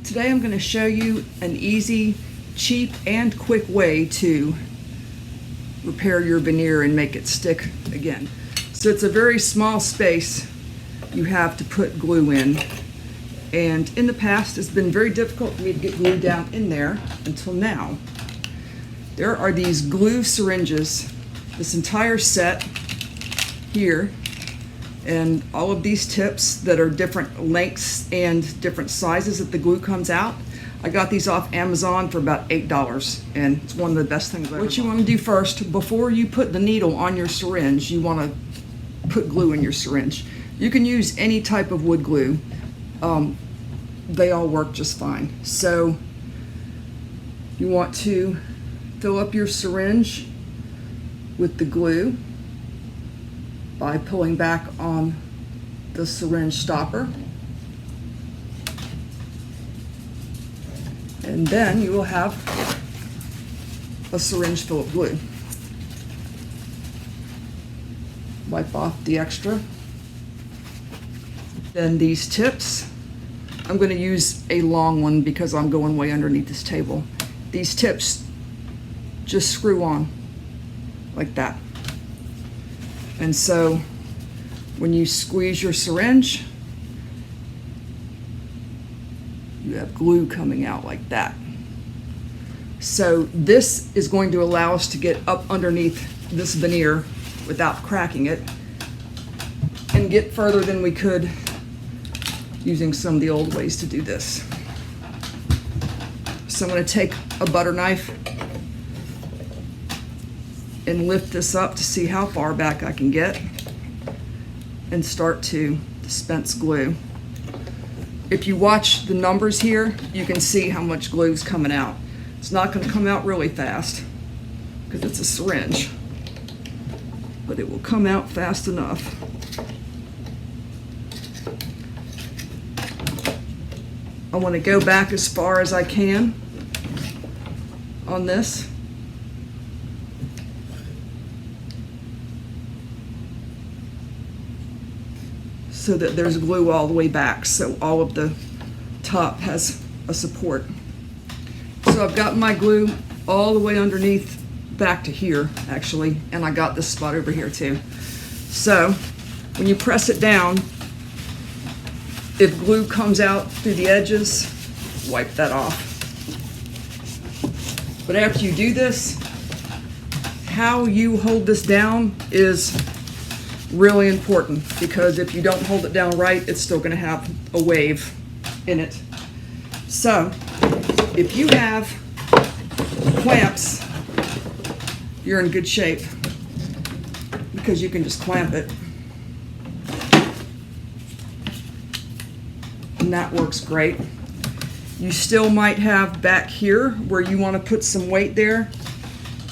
Today I'm going to show you an easy, cheap, and quick way to repair your veneer and make it stick again. So it's a very small space you have to put glue in. And in the past, it's been very difficult for me to get glue down in there until now. There are these glue syringes, this entire set here, and all of these tips that are different lengths and different sizes that the glue comes out. I got these off Amazon for about $8, and it's one of the best things I've ever bought. What you want to do first, before you put the needle on your syringe, you want to put glue in your syringe. You can use any type of wood glue. They all work just fine. So you want to fill up your syringe with the glue by pulling back on the syringe stopper. And then you will have a syringe full of glue. Wipe off the extra. Then these tips, I'm going to use a long one because I'm going way underneath this table. These tips just screw on like that. And so when you squeeze your syringe, you have glue coming out like that. So this is going to allow us to get up underneath this veneer without cracking it and get further than we could using some of the old ways to do this. So I'm going to take a butter knife and lift this up to see how far back I can get and start to dispense glue. If you watch the numbers here, you can see how much glue is coming out. It's not going to come out really fast because it's a syringe, but it will come out fast enough. I want to go back as far as I can on this. So that there's glue all the way back, so all of the top has a support. So I've got my glue all the way underneath, back to here actually, and I got this spot over here too. So when you press it down, if glue comes out through the edges, wipe that off. But after you do this, how you hold this down is really important, because if you don't hold it down right, it's still going to have a wave in it. So if you have clamps, you're in good shape, because you can just clamp it. And that works great. You still might have back here where you want to put some weight there.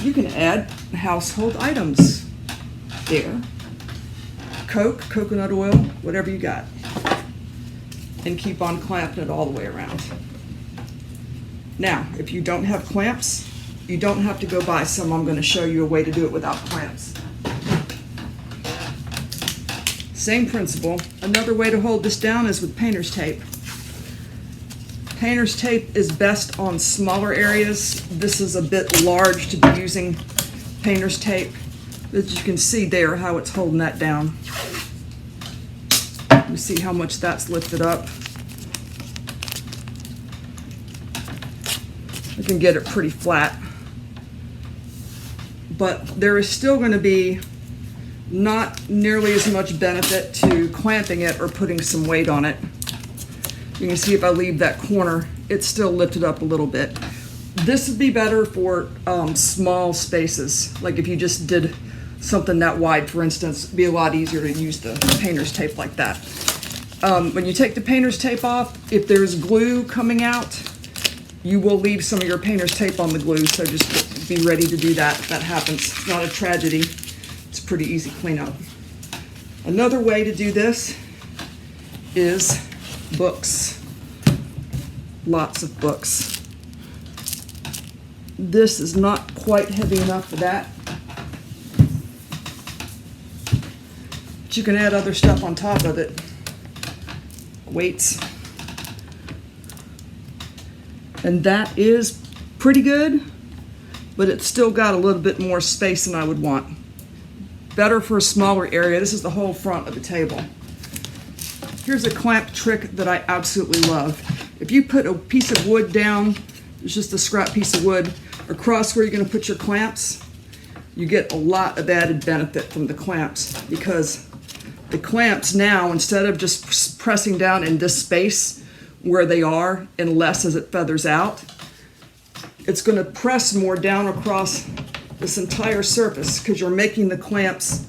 You can add household items there. Coke, coconut oil, whatever you got, and keep on clamping it all the way around. Now, if you don't have clamps, you don't have to go buy some. I'm going to show you a way to do it without clamps. Same principle. Another way to hold this down is with painter's tape. Painter's tape is best on smaller areas. This is a bit large to be using painter's tape. As you can see there, how it's holding that down. You see how much that's lifted up. I can get it pretty flat. But there is still going to be not nearly as much benefit to clamping it or putting some weight on it. You can see if I leave that corner, it's still lifted up a little bit. This would be better for small spaces, like if you just did something that wide, for instance. It'd be a lot easier to use the painter's tape like that. When you take the painter's tape off, if there's glue coming out, you will leave some of your painter's tape on the glue, so just be ready to do that if that happens. It's not a tragedy. It's a pretty easy cleanup. Another way to do this is books. Lots of books. This is not quite heavy enough for that. But you can add other stuff on top of it. Weights. And that is pretty good, but it's still got a little bit more space than I would want. Better for a smaller area. This is the whole front of the table. Here's a clamp trick that I absolutely love. If you put a piece of wood down, it's just a scrap piece of wood, across where you're going to put your clamps, you get a lot of added benefit from the clamps, because the clamps now, instead of just pressing down in this space where they are and less as it feathers out, it's going to press more down across this entire surface, because you're making the clamps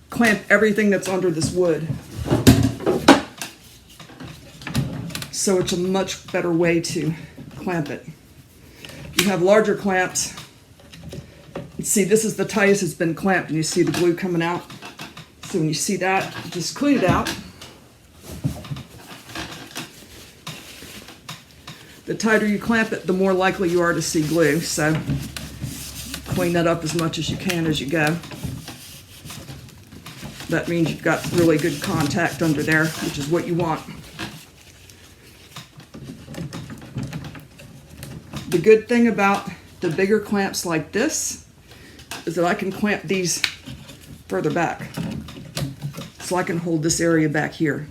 clamp everything that's under this wood. So it's a much better way to clamp it. You have larger clamps. See, this is the tightest it's been clamped, and you see the glue coming out. So when you see that, just clean it out. The tighter you clamp it, the more likely you are to see glue. So clean that up as much as you can as you go. That means you've got really good contact under there, which is what you want. The good thing about the bigger clamps like this is that I can clamp these further back. So I can hold this area back here,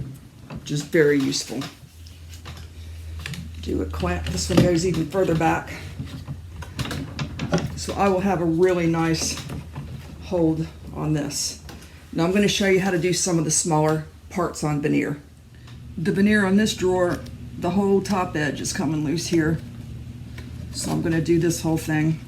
which is very useful. Do a clamp, this one goes even further back. So I will have a really nice hold on this. Now I'm going to show you how to do some of the smaller parts on veneer. The veneer on this drawer, the whole top edge is coming loose here. So I'm going to do this whole thing.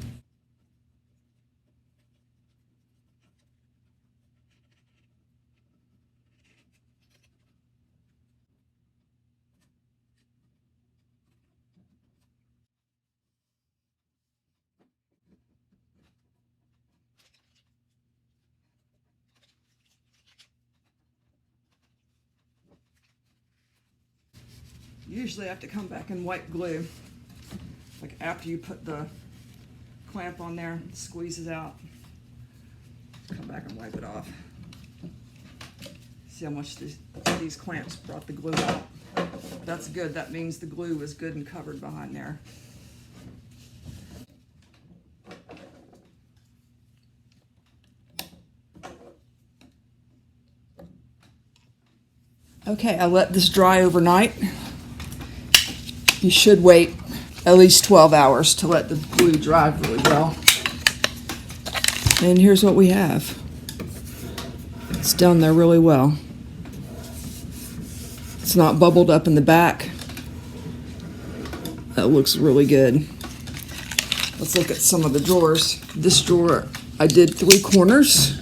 Usually I have to come back and wipe glue. Like after you put the clamp on there, squeeze it out. Come back and wipe it off. See how much these clamps brought the glue out? That's good. That means the glue is good and covered behind there. Okay, I let this dry overnight. You should wait at least 12 hours to let the glue dry really well. And here's what we have. It's done there really well. It's not bubbled up in the back. That looks really good. Let's look at some of the drawers. This drawer, I did 3 corners.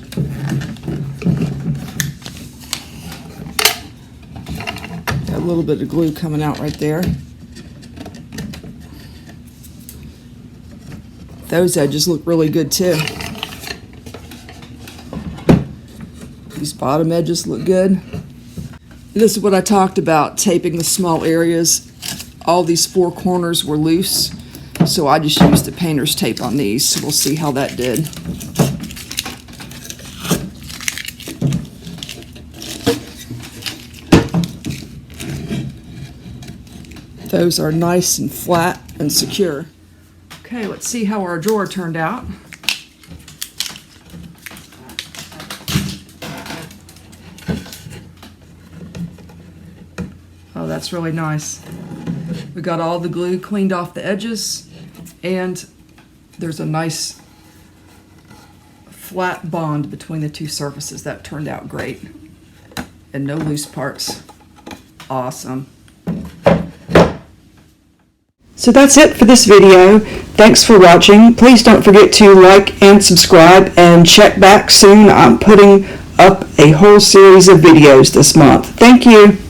Got a little bit of glue coming out right there. Those edges look really good too. These bottom edges look good. This is what I talked about, taping the small areas. All these 4 corners were loose, so I just used the painter's tape on these. So we'll see how that did. Those are nice and flat and secure. Okay, let's see how our drawer turned out. Oh, that's really nice. We got all the glue cleaned off the edges, and there's a nice flat bond between the 2 surfaces. That turned out great. And no loose parts. Awesome. So that's it for this video. Thanks for watching. Please don't forget to like and subscribe, and check back soon. I'm putting up a whole series of videos this month. Thank you.